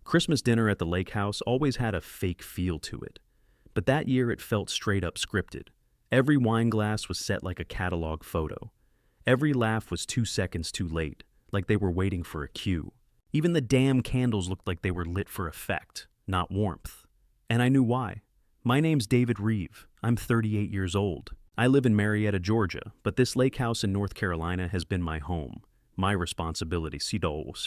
Christmas dinner at the lake house always had a fake feel to it. But that year it felt straight up scripted. Every wine glass was set like a catalog photo. Every laugh was 2 seconds too late, like they were waiting for a cue. Even the damn candles looked like they were lit for effect, not warmth. And I knew why. My name's David Reeves. I'm 38 years old. I live in Marietta, Georgia, but this lake house in North Carolina has been my home, my responsibility,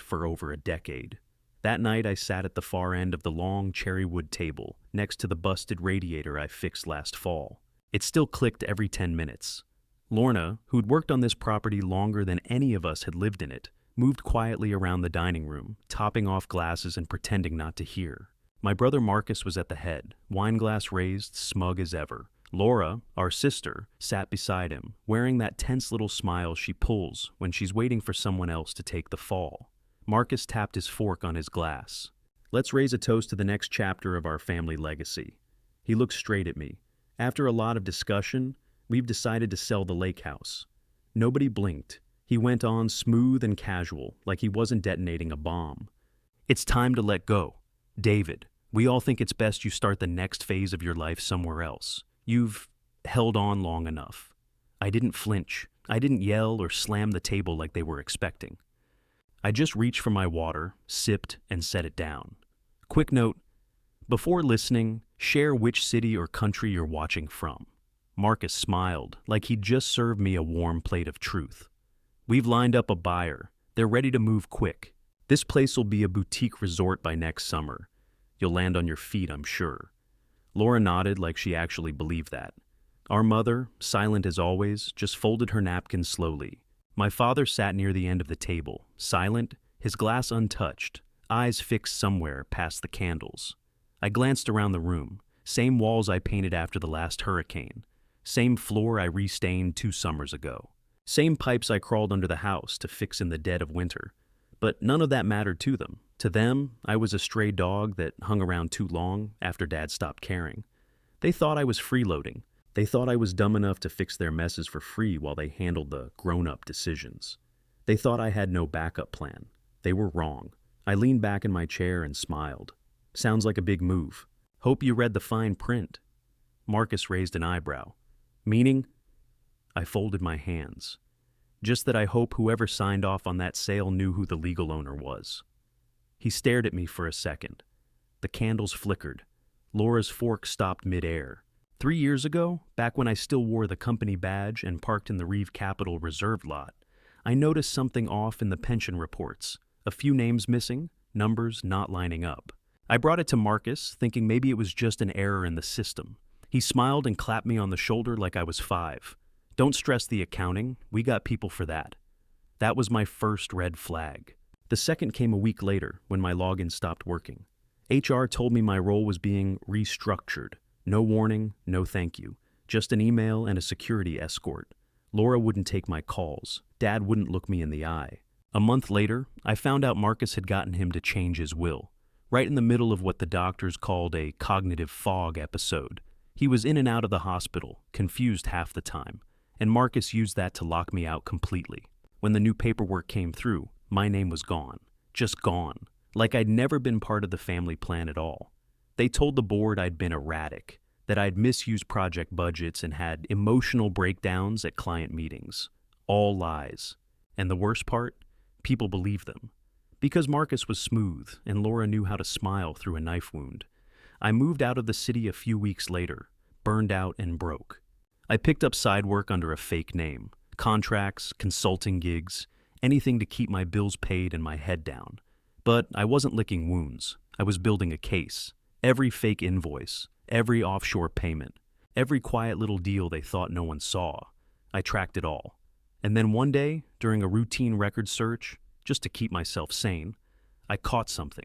for over a decade. That night I sat at the far end of the long cherrywood table, next to the busted radiator I fixed last fall. It still clicked every 10 minutes. Lorna, who'd worked on this property longer than any of us had lived in it, moved quietly around the dining room, topping off glasses and pretending not to hear. My brother Marcus was at the head, wineglass raised, smug as ever. Laura, our sister, sat beside him, wearing that tense little smile she pulls when she's waiting for someone else to take the fall. Marcus tapped his fork on his glass. Let's raise a toast to the next chapter of our family legacy. He looked straight at me. After a lot of discussion, we've decided to sell the lake house. Nobody blinked. He went on smooth and casual, like he wasn't detonating a bomb. It's time to let go. David, we all think it's best you start the next phase of your life somewhere else. You've held on long enough. I didn't flinch. I didn't yell or slam the table like they were expecting. I just reached for my water, sipped, and set it down. Quick note, before listening, share which city or country you're watching from. Marcus smiled, like he'd just served me a warm plate of truth. We've lined up a buyer. They're ready to move quick. This place will be a boutique resort by next summer. You'll land on your feet, I'm sure. Laura nodded like she actually believed that. Our mother, silent as always, just folded her napkin slowly. My father sat near the end of the table, silent, his glass untouched, eyes fixed somewhere past the candles. I glanced around the room. Same walls I painted after the last hurricane. Same floor I restained 2 summers ago. Same pipes I crawled under the house to fix in the dead of winter. But none of that mattered to them. To them, I was a stray dog that hung around too long after Dad stopped caring. They thought I was freeloading. They thought I was dumb enough to fix their messes for free while they handled the grown-up decisions. They thought I had no backup plan. They were wrong. I leaned back in my chair and smiled. Sounds like a big move. Hope you read the fine print. Marcus raised an eyebrow. Meaning? I folded my hands. Just that I hope whoever signed off on that sale knew who the legal owner was. He stared at me for a second. The candles flickered. Laura's fork stopped mid-air. 3 years ago, back when I still wore the company badge and parked in the Reeves Capital reserved lot, I noticed something off in the pension reports. A few names missing, numbers not lining up. I brought it to Marcus, thinking maybe it was just an error in the system. He smiled and clapped me on the shoulder like I was 5. Don't stress the accounting, we got people for that. That was my first red flag. The second came a week later when my login stopped working. HR told me my role was being restructured. No warning, no thank you. Just an email and a security escort. Laura wouldn't take my calls. Dad wouldn't look me in the eye. A month later, I found out Marcus had gotten him to change his will. Right in the middle of what the doctors called a cognitive fog episode. He was in and out of the hospital, confused half the time. And Marcus used that to lock me out completely. When the new paperwork came through, my name was gone. Just gone. Like I'd never been part of the family plan at all. They told the board I'd been erratic, that I'd misused project budgets and had emotional breakdowns at client meetings. All lies. And the worst part? People believed them. Because Marcus was smooth and Laura knew how to smile through a knife wound. I moved out of the city a few weeks later, burned out and broke. I picked up side work under a fake name, contracts, consulting gigs, anything to keep my bills paid and my head down. But I wasn't licking wounds. I was building a case. Every fake invoice, every offshore payment, every quiet little deal they thought no one saw. I tracked it all. And then one day, during a routine record search, just to keep myself sane, I caught something.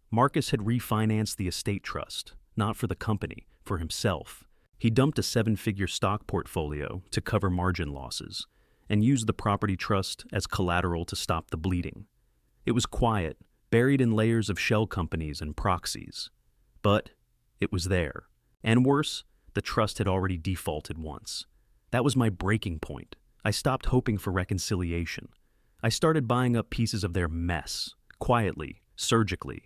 Marcus had refinanced the estate trust, not for the company, for himself. He dumped a 7-figure stock portfolio to cover margin losses and used the property trust as collateral to stop the bleeding. It was quiet, buried in layers of shell companies and proxies. But it was there. And worse, the trust had already defaulted once. That was my breaking point. I stopped hoping for reconciliation. I started buying up pieces of their mess, quietly, surgically.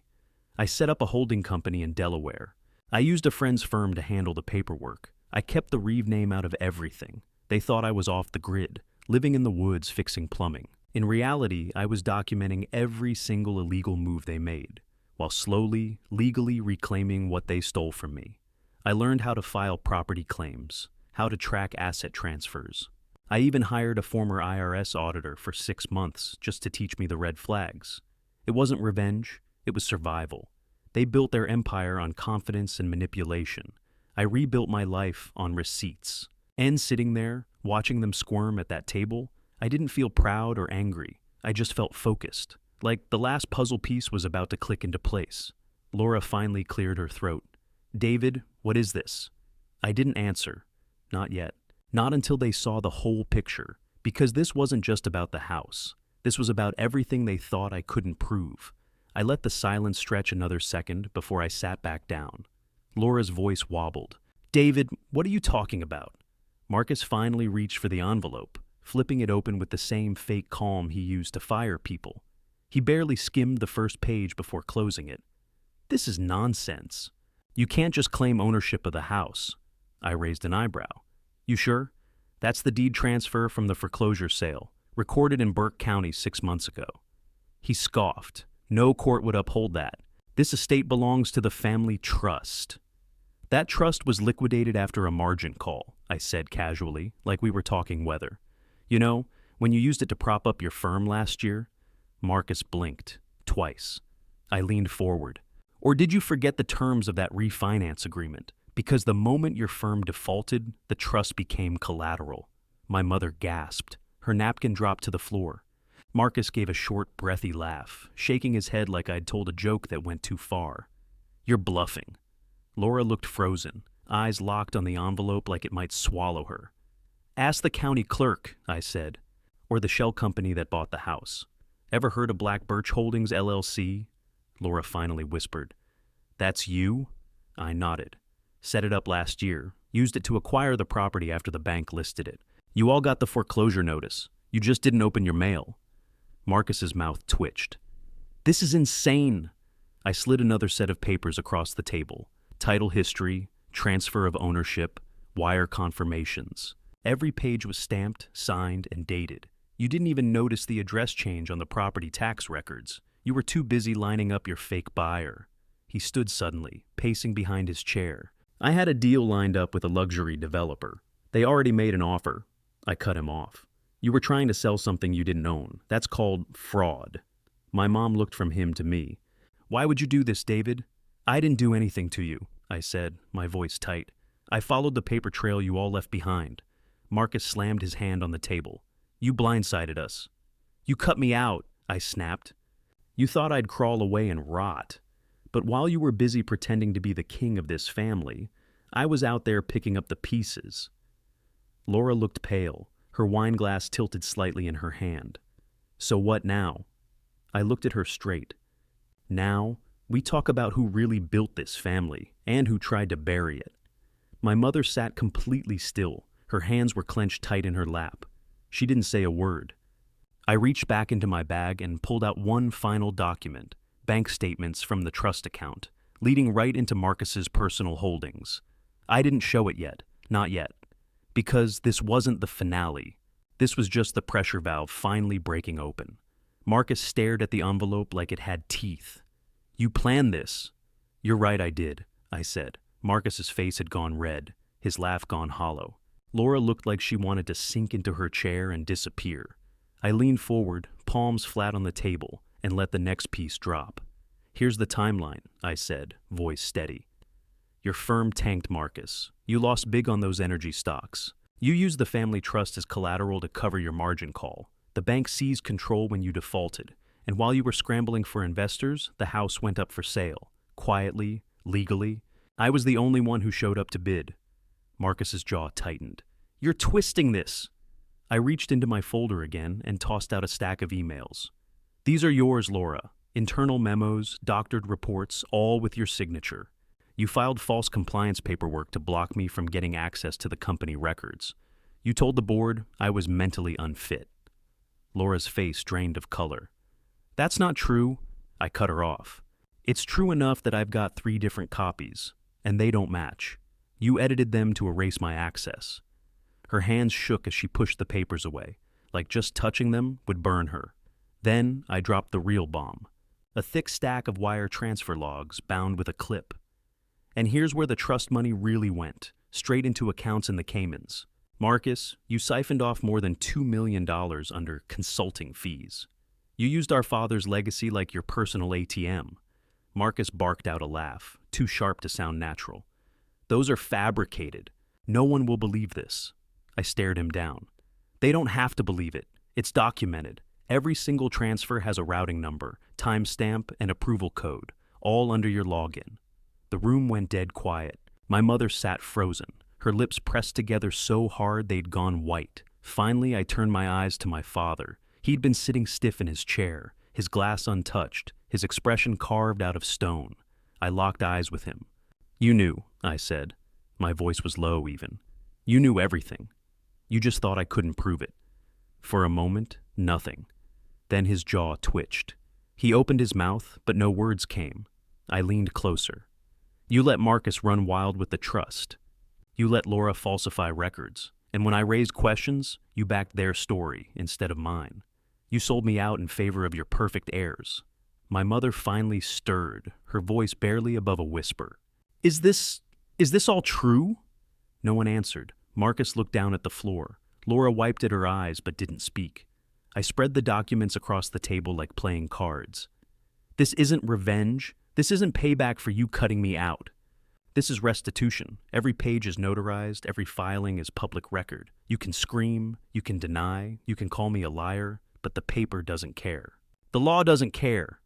I set up a holding company in Delaware. I used a friend's firm to handle the paperwork. I kept the Reeve name out of everything. They thought I was off the grid, living in the woods fixing plumbing. In reality, I was documenting every single illegal move they made, while slowly, legally reclaiming what they stole from me. I learned how to file property claims, how to track asset transfers. I even hired a former IRS auditor for 6 months just to teach me the red flags. It wasn't revenge, it was survival. They built their empire on confidence and manipulation. I rebuilt my life on receipts. And sitting there, watching them squirm at that table, I didn't feel proud or angry. I just felt focused, like the last puzzle piece was about to click into place. Laura finally cleared her throat. "David, what is this?" I didn't answer. Not yet. Not until they saw the whole picture, because this wasn't just about the house. This was about everything they thought I couldn't prove. I let the silence stretch another second before I sat back down. Laura's voice wobbled. "David, what are you talking about?" Marcus finally reached for the envelope, flipping it open with the same fake calm he used to fire people. He barely skimmed the first page before closing it. "This is nonsense. You can't just claim ownership of the house." I raised an eyebrow. "You sure? That's the deed transfer from the foreclosure sale, recorded in Burke County 6 months ago." He scoffed. "No court would uphold that. This estate belongs to the family trust." "That trust was liquidated after a margin call," I said casually, like we were talking weather. "You know, when you used it to prop up your firm last year?" Marcus blinked. Twice. I leaned forward. "Or did you forget the terms of that refinance agreement? Because the moment your firm defaulted, the trust became collateral." My mother gasped. Her napkin dropped to the floor. Marcus gave a short, breathy laugh, shaking his head like I'd told a joke that went too far. "You're bluffing." Laura looked frozen, eyes locked on the envelope like it might swallow her. "Ask the county clerk," I said, "or the shell company that bought the house. Ever heard of Black Birch Holdings, LLC? Laura finally whispered. "That's you?" I nodded. "Set it up last year. Used it to acquire the property after the bank listed it. You all got the foreclosure notice. You just didn't open your mail." Marcus's mouth twitched. "This is insane." I slid another set of papers across the table. Title history, transfer of ownership, wire confirmations. Every page was stamped, signed, and dated. You didn't even notice the address change on the property tax records. You were too busy lining up your fake buyer. He stood suddenly, pacing behind his chair. "I had a deal lined up with a luxury developer. They already made an offer." I cut him off. "You were trying to sell something you didn't own. That's called fraud." My mom looked from him to me. "Why would you do this, David?" "I didn't do anything to you," I said, my voice tight. "I followed the paper trail you all left behind." Marcus slammed his hand on the table. "You blindsided us." "You cut me out," I snapped. "You thought I'd crawl away and rot. But while you were busy pretending to be the king of this family, I was out there picking up the pieces." Laura looked pale, her wine glass tilted slightly in her hand. "So what now?" I looked at her straight. "Now, we talk about who really built this family and who tried to bury it." My mother sat completely still. Her hands were clenched tight in her lap. She didn't say a word. I reached back into my bag and pulled out one final document, bank statements from the trust account, leading right into Marcus's personal holdings. I didn't show it yet, not yet, because this wasn't the finale. This was just the pressure valve finally breaking open. Marcus stared at the envelope like it had teeth. "You planned this." "You're right, I did," I said. Marcus's face had gone red, his laugh gone hollow. Laura looked like she wanted to sink into her chair and disappear. I leaned forward, palms flat on the table, and let the next piece drop. "Here's the timeline," I said, voice steady. "Your firm tanked, Marcus. You lost big on those energy stocks. You used the family trust as collateral to cover your margin call. The bank seized control when you defaulted, and while you were scrambling for investors, the house went up for sale. Quietly, legally. I was the only one who showed up to bid." Marcus's jaw tightened. "You're twisting this." I reached into my folder again and tossed out a stack of emails. "These are yours, Laura. Internal memos, doctored reports, all with your signature. You filed false compliance paperwork to block me from getting access to the company records. You told the board I was mentally unfit." Laura's face drained of color. "That's not true." I cut her off. It's true enough that I've got 3 different copies, and they don't match. You edited them to erase my access." Her hands shook as she pushed the papers away, like just touching them would burn her. Then I dropped the real bomb. A thick stack of wire transfer logs bound with a clip. And here's where the trust money really went, straight into accounts in the Caymans. Marcus, you siphoned off more than $2 million under consulting fees. You used our father's legacy like your personal ATM. Marcus barked out a laugh, too sharp to sound natural. "Those are fabricated. No one will believe this." I stared him down. "They don't have to believe it. It's documented. Every single transfer has a routing number, timestamp, and approval code, all under your login." The room went dead quiet. My mother sat frozen, her lips pressed together so hard they'd gone white. Finally, I turned my eyes to my father. He'd been sitting stiff in his chair, his glass untouched, his expression carved out of stone. I locked eyes with him. "You knew," I said. My voice was low even. "You knew everything. You just thought I couldn't prove it." For a moment, nothing. Then his jaw twitched. He opened his mouth, but no words came. I leaned closer. "You let Marcus run wild with the trust. You let Laura falsify records. And when I raised questions, you backed their story instead of mine. You sold me out in favor of your perfect heirs." My mother finally stirred, her voice barely above a whisper. Is this all true?" No one answered. Marcus looked down at the floor. Laura wiped at her eyes but didn't speak. I spread the documents across the table like playing cards. "This isn't revenge. This isn't payback for you cutting me out. This is restitution. Every page is notarized, every filing is public record. You can scream, you can deny, you can call me a liar, but the paper doesn't care. The law doesn't care."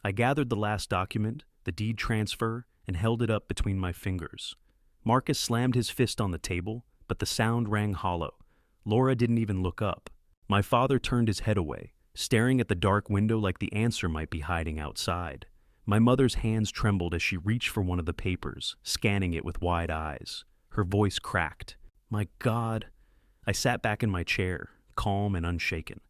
I gathered the last document, the deed transfer, and held it up between my fingers. Marcus slammed his fist on the table, but the sound rang hollow. Laura didn't even look up. My father turned his head away, staring at the dark window like the answer might be hiding outside. My mother's hands trembled as she reached for one of the papers, scanning it with wide eyes. Her voice cracked. "My God." I sat back in my chair, calm and unshaken.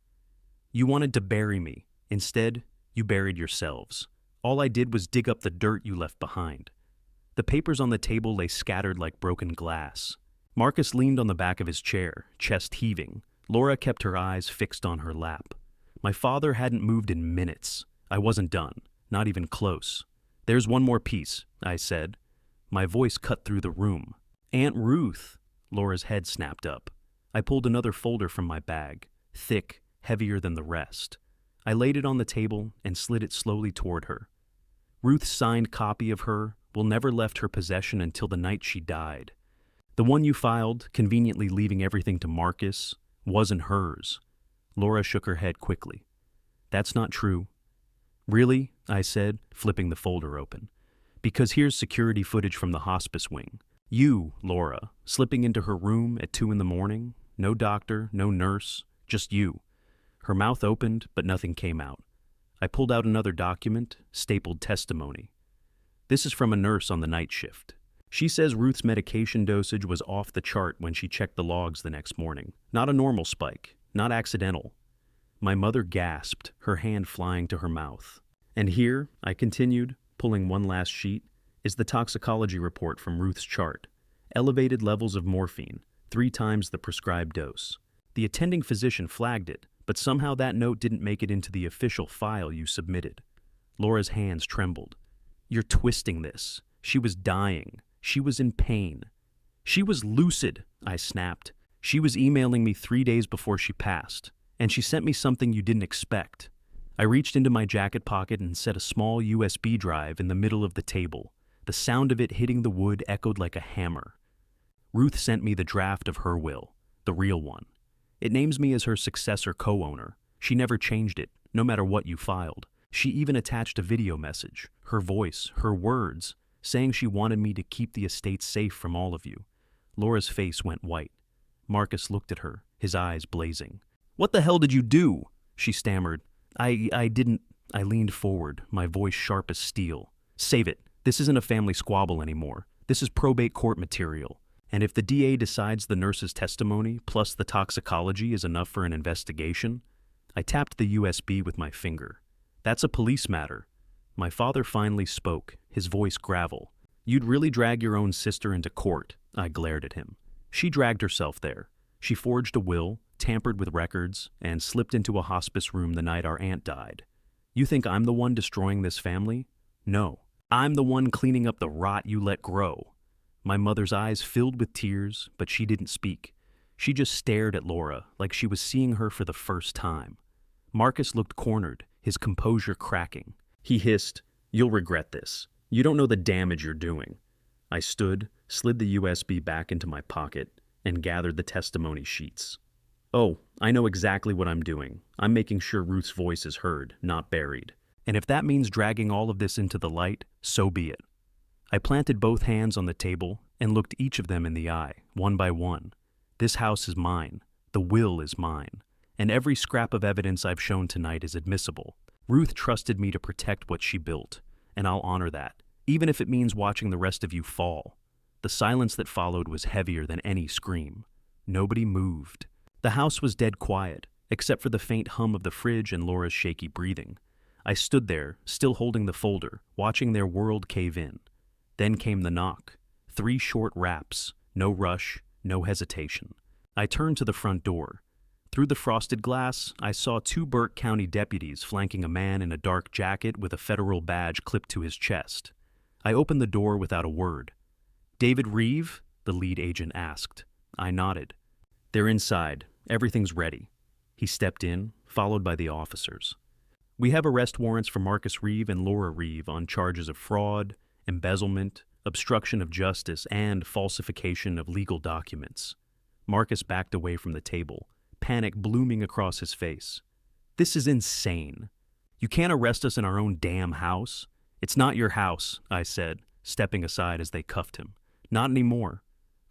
"You wanted to bury me. Instead, you buried yourselves. All I did was dig up the dirt you left behind." The papers on the table lay scattered like broken glass. Marcus leaned on the back of his chair, chest heaving. Laura kept her eyes fixed on her lap. My father hadn't moved in minutes. I wasn't done, not even close. "There's one more piece," I said. My voice cut through the room. "Aunt Ruth." Laura's head snapped up. I pulled another folder from my bag, thick, heavier than the rest. I laid it on the table and slid it slowly toward her. "Ruth's signed copy of her will never left her possession until the night she died. The one you filed, conveniently leaving everything to Marcus, wasn't hers." Laura shook her head quickly. "That's not true." "Really?" I said, flipping the folder open. "Because here's security footage from the hospice wing. You, Laura, slipping into her room at 2 a.m, no doctor, no nurse, just you." Her mouth opened, but nothing came out. I pulled out another document, stapled testimony. "This is from a nurse on the night shift. She says Ruth's medication dosage was off the chart when she checked the logs the next morning. Not a normal spike, not accidental." My mother gasped, her hand flying to her mouth. "And here," I continued, pulling one last sheet, "is the toxicology report from Ruth's chart. Elevated levels of morphine, 3 times the prescribed dose. The attending physician flagged it, but somehow that note didn't make it into the official file you submitted." Laura's hands trembled. "You're twisting this. She was dying. She was in pain." "She was lucid," I snapped. "She was emailing me 3 days before she passed, and she sent me something you didn't expect." I reached into my jacket pocket and set a small USB drive in the middle of the table. The sound of it hitting the wood echoed like a hammer. "Ruth sent me the draft of her will, the real one. It names me as her successor co-owner. She never changed it, no matter what you filed. She even attached a video message, her voice, her words, saying she wanted me to keep the estate safe from all of you." Laura's face went white. Marcus looked at her, his eyes blazing. "What the hell did you do?" she stammered. I didn't." I leaned forward, my voice sharp as steel. "Save it. This isn't a family squabble anymore. This is probate court material. And if the DA decides the nurse's testimony plus the toxicology is enough for an investigation," I tapped the USB with my finger. "That's a police matter. My father finally spoke, his voice gravel. "You'd really drag your own sister into court," I glared at him. "She dragged herself there. She forged a will, tampered with records, and slipped into a hospice room the night our aunt died. You think I'm the one destroying this family? No. I'm the one cleaning up the rot you let grow." My mother's eyes filled with tears, but she didn't speak. She just stared at Laura like she was seeing her for the first time. Marcus looked cornered, his composure cracking. He hissed, "You'll regret this. You don't know the damage you're doing." I stood, slid the USB back into my pocket, and gathered the testimony sheets. "Oh, I know exactly what I'm doing. I'm making sure Ruth's voice is heard, not buried. And if that means dragging all of this into the light, so be it." I planted both hands on the table and looked each of them in the eye, one by one. This house is mine. The will is mine. And every scrap of evidence I've shown tonight is admissible. Ruth trusted me to protect what she built, and I'll honor that, even if it means watching the rest of you fall. The silence that followed was heavier than any scream. Nobody moved. The house was dead quiet, except for the faint hum of the fridge and Laura's shaky breathing. I stood there, still holding the folder, watching their world cave in. Then came the knock. 3 short raps, no rush, no hesitation. I turned to the front door. Through the frosted glass, I saw 2 Burke County deputies flanking a man in a dark jacket with a federal badge clipped to his chest. I opened the door without a word. "David Reeves?" the lead agent asked. I nodded. "They're inside. Everything's ready." He stepped in, followed by the officers. "We have arrest warrants for Marcus Reeves and Laura Reeves on charges of fraud, embezzlement, obstruction of justice, and falsification of legal documents." Marcus backed away from the table, panic blooming across his face. "This is insane. You can't arrest us in our own damn house." "It's not your house," I said, stepping aside as they cuffed him. "Not anymore."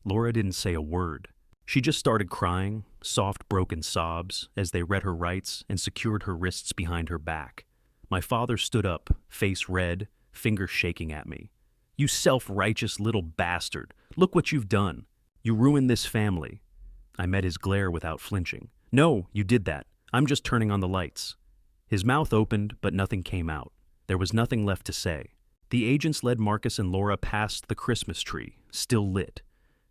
Laura didn't say a word. She just started crying, soft broken sobs, as they read her rights and secured her wrists behind her back. My father stood up, face red, fingers shaking at me. "You self-righteous little bastard. Look what you've done. You ruined this family." I met his glare without flinching. "No, you did that. I'm just turning on the lights." His mouth opened, but nothing came out. There was nothing left to say. The agents led Marcus and Laura past the Christmas tree, still lit,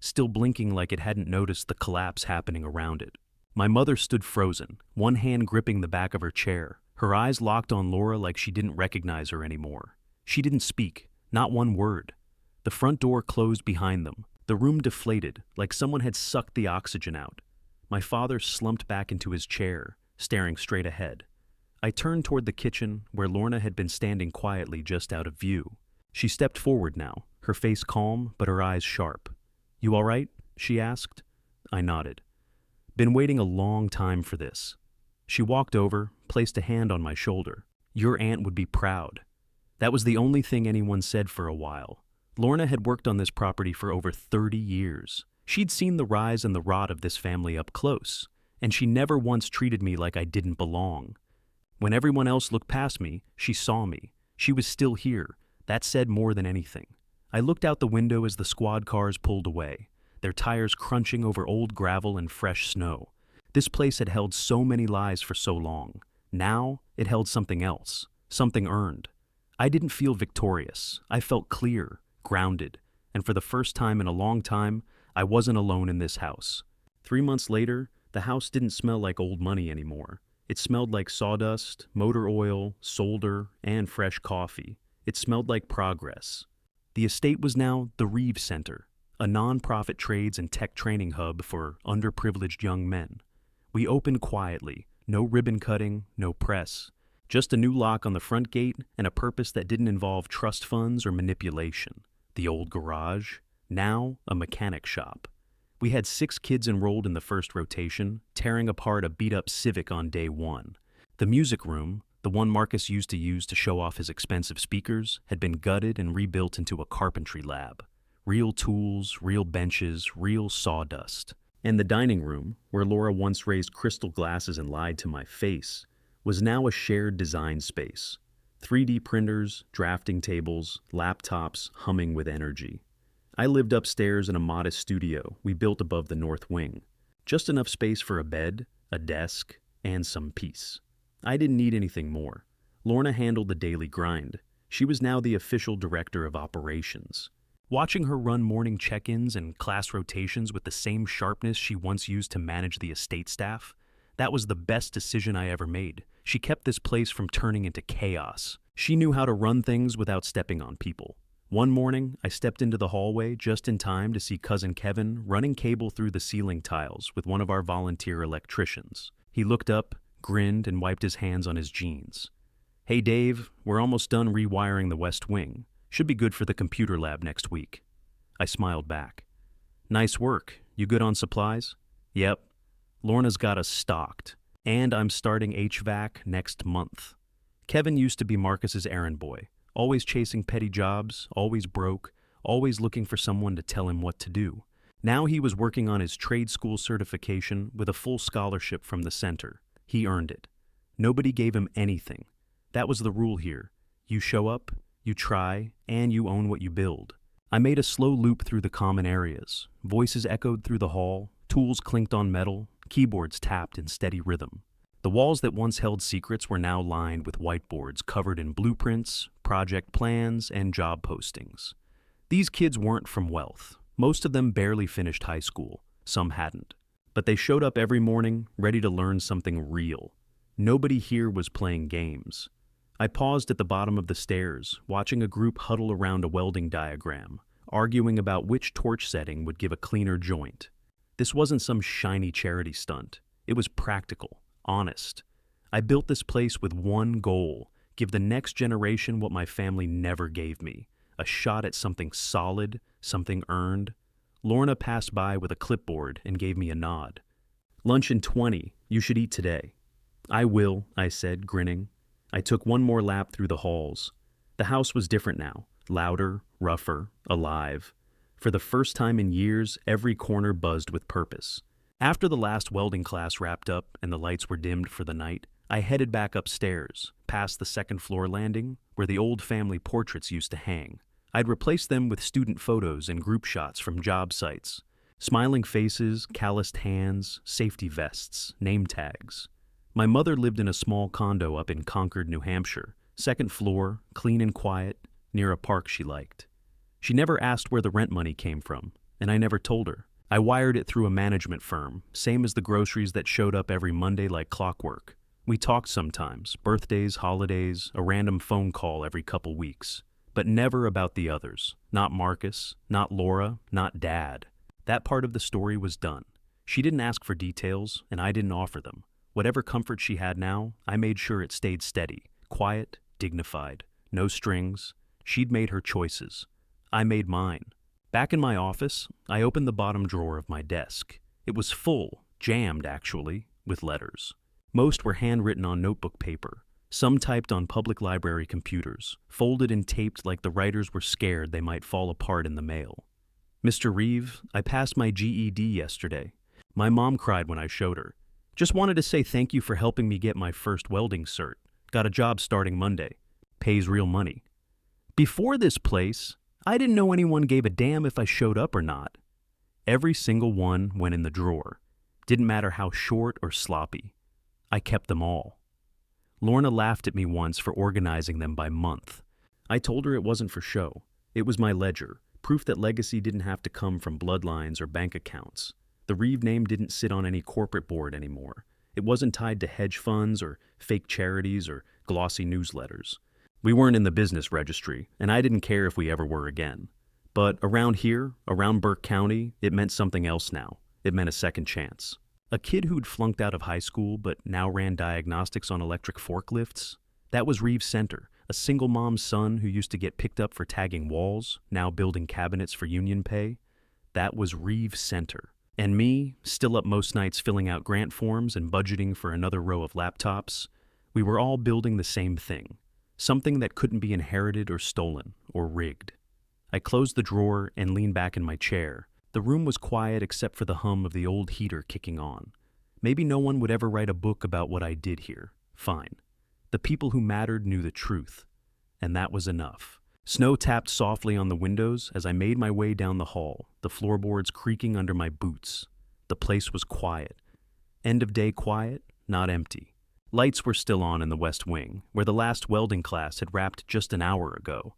still blinking like it hadn't noticed the collapse happening around it. My mother stood frozen, one hand gripping the back of her chair, her eyes locked on Laura like she didn't recognize her anymore. She didn't speak, not one word. The front door closed behind them. The room deflated, like someone had sucked the oxygen out. My father slumped back into his chair, staring straight ahead. I turned toward the kitchen, where Lorna had been standing quietly just out of view. She stepped forward now, her face calm, but her eyes sharp. "You all right?" she asked. I nodded. "Been waiting a long time for this." She walked over, placed a hand on my shoulder. "Your aunt would be proud." That was the only thing anyone said for a while. Lorna had worked on this property for over 30 years. She'd seen the rise and the rot of this family up close, and she never once treated me like I didn't belong. When everyone else looked past me, she saw me. She was still here. That said more than anything. I looked out the window as the squad cars pulled away, their tires crunching over old gravel and fresh snow. This place had held so many lies for so long. Now, it held something else, something earned. I didn't feel victorious. I felt clear, grounded, and for the first time in a long time, I wasn't alone in this house. 3 months later, the house didn't smell like old money anymore. It smelled like sawdust, motor oil, solder, and fresh coffee. It smelled like progress. The estate was now the Reeves Center, a non-profit trades and tech training hub for underprivileged young men. We opened quietly, no ribbon cutting, no press. Just a new lock on the front gate and a purpose that didn't involve trust funds or manipulation. The old garage, now a mechanic shop. We had 6 kids enrolled in the first rotation, tearing apart a beat-up Civic on day 1. The music room, the one Marcus used to show off his expensive speakers, had been gutted and rebuilt into a carpentry lab. Real tools, real benches, real sawdust. And the dining room, where Laura once raised crystal glasses and lied to my face, was now a shared design space. 3D printers, drafting tables, laptops humming with energy. I lived upstairs in a modest studio we built above the north wing. Just enough space for a bed, a desk, and some peace. I didn't need anything more. Lorna handled the daily grind. She was now the official director of operations. Watching her run morning check-ins and class rotations with the same sharpness she once used to manage the estate staff, that was the best decision I ever made. She kept this place from turning into chaos. She knew how to run things without stepping on people. One morning, I stepped into the hallway just in time to see Cousin Kevin running cable through the ceiling tiles with one of our volunteer electricians. He looked up, grinned, and wiped his hands on his jeans. "Hey Dave, we're almost done rewiring the West Wing. Should be good for the computer lab next week." I smiled back. "Nice work. You good on supplies?" "Yep. Lorna's got us stocked. And I'm starting HVAC next month." Kevin used to be Marcus's errand boy, always chasing petty jobs, always broke, always looking for someone to tell him what to do. Now he was working on his trade school certification with a full scholarship from the center. He earned it. Nobody gave him anything. That was the rule here. You show up, you try, and you own what you build. I made a slow loop through the common areas. Voices echoed through the hall, tools clinked on metal, keyboards tapped in steady rhythm. The walls that once held secrets were now lined with whiteboards covered in blueprints, project plans, and job postings. These kids weren't from wealth. Most of them barely finished high school. Some hadn't. But they showed up every morning, ready to learn something real. Nobody here was playing games. I paused at the bottom of the stairs, watching a group huddle around a welding diagram, arguing about which torch setting would give a cleaner joint. This wasn't some shiny charity stunt. It was practical, honest. I built this place with one goal: give the next generation what my family never gave me, a shot at something solid, something earned. Lorna passed by with a clipboard and gave me a nod. "Lunch in 20. You should eat today." "I will," I said, grinning. I took one more lap through the halls. The house was different now, louder, rougher, alive. For the first time in years, every corner buzzed with purpose. After the last welding class wrapped up and the lights were dimmed for the night, I headed back upstairs, past the second-floor landing, where the old family portraits used to hang. I'd replaced them with student photos and group shots from job sites. Smiling faces, calloused hands, safety vests, name tags. My mother lived in a small condo up in Concord, New Hampshire, second floor, clean and quiet, near a park she liked. She never asked where the rent money came from, and I never told her. I wired it through a management firm, same as the groceries that showed up every Monday like clockwork. We talked sometimes, birthdays, holidays, a random phone call every couple weeks. But never about the others. Not Marcus, not Laura, not Dad. That part of the story was done. She didn't ask for details, and I didn't offer them. Whatever comfort she had now, I made sure it stayed steady, quiet, dignified, no strings. She'd made her choices. I made mine. Back in my office, I opened the bottom drawer of my desk. It was full, jammed actually, with letters. Most were handwritten on notebook paper, some typed on public library computers, folded and taped like the writers were scared they might fall apart in the mail. "Mr. Reeves, I passed my GED yesterday. My mom cried when I showed her. Just wanted to say thank you for helping me get my first welding cert. Got a job starting Monday. Pays real money." Before this place, I didn't know anyone gave a damn if I showed up or not. Every single one went in the drawer. Didn't matter how short or sloppy. I kept them all. Lorna laughed at me once for organizing them by month. I told her it wasn't for show. It was my ledger, proof that legacy didn't have to come from bloodlines or bank accounts. The Reeve name didn't sit on any corporate board anymore. It wasn't tied to hedge funds or fake charities or glossy newsletters. We weren't in the business registry, and I didn't care if we ever were again. But around here, around Burke County, it meant something else now. It meant a second chance. A kid who'd flunked out of high school but now ran diagnostics on electric forklifts? That was Reeves Center, a single mom's son who used to get picked up for tagging walls, now building cabinets for union pay. That was Reeves Center. And me, still up most nights filling out grant forms and budgeting for another row of laptops, we were all building the same thing. Something that couldn't be inherited or stolen or rigged. I closed the drawer and leaned back in my chair. The room was quiet except for the hum of the old heater kicking on. Maybe no one would ever write a book about what I did here. Fine. The people who mattered knew the truth. And that was enough. Snow tapped softly on the windows as I made my way down the hall, the floorboards creaking under my boots. The place was quiet. End of day quiet, not empty. Lights were still on in the West Wing, where the last welding class had wrapped just an hour ago.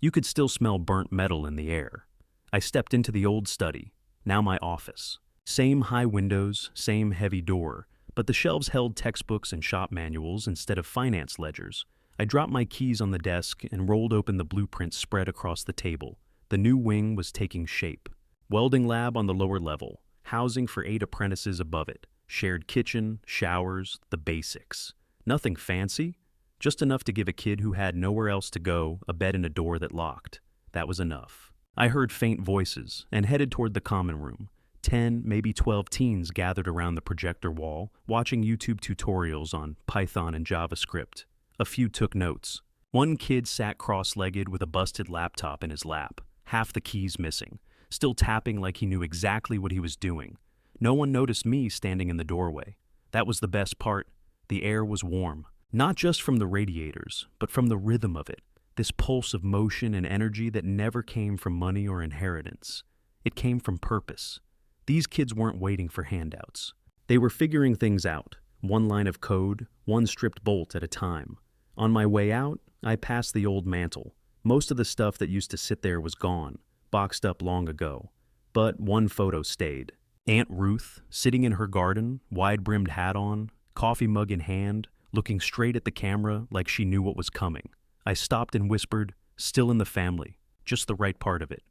You could still smell burnt metal in the air. I stepped into the old study, now my office. Same high windows, same heavy door, but the shelves held textbooks and shop manuals instead of finance ledgers. I dropped my keys on the desk and rolled open the blueprints spread across the table. The new wing was taking shape. Welding lab on the lower level, housing for 8 apprentices above it, shared kitchen, showers, the basics. Nothing fancy, just enough to give a kid who had nowhere else to go a bed and a door that locked. That was enough. I heard faint voices and headed toward the common room. 10, maybe 12 teens gathered around the projector wall, watching YouTube tutorials on Python and JavaScript. A few took notes. One kid sat cross-legged with a busted laptop in his lap, half the keys missing, still tapping like he knew exactly what he was doing. No one noticed me standing in the doorway. That was the best part. The air was warm. Not just from the radiators, but from the rhythm of it. This pulse of motion and energy that never came from money or inheritance. It came from purpose. These kids weren't waiting for handouts. They were figuring things out, one line of code, one stripped bolt at a time. On my way out, I passed the old mantle. Most of the stuff that used to sit there was gone, boxed up long ago. But one photo stayed. Aunt Ruth, sitting in her garden, wide-brimmed hat on, coffee mug in hand, looking straight at the camera like she knew what was coming. I stopped and whispered, "Still in the family, just the right part of it."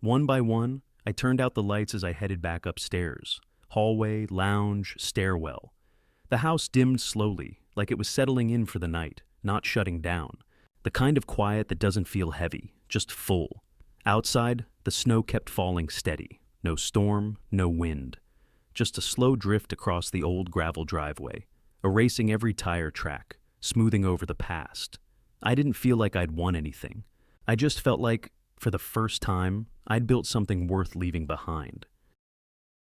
One by one, I turned out the lights as I headed back upstairs. Hallway, lounge, stairwell. The house dimmed slowly, like it was settling in for the night, not shutting down. The kind of quiet that doesn't feel heavy, just full. Outside, the snow kept falling steady. No storm, no wind. Just a slow drift across the old gravel driveway, erasing every tire track, smoothing over the past. I didn't feel like I'd won anything. I just felt like, for the first time, I'd built something worth leaving behind.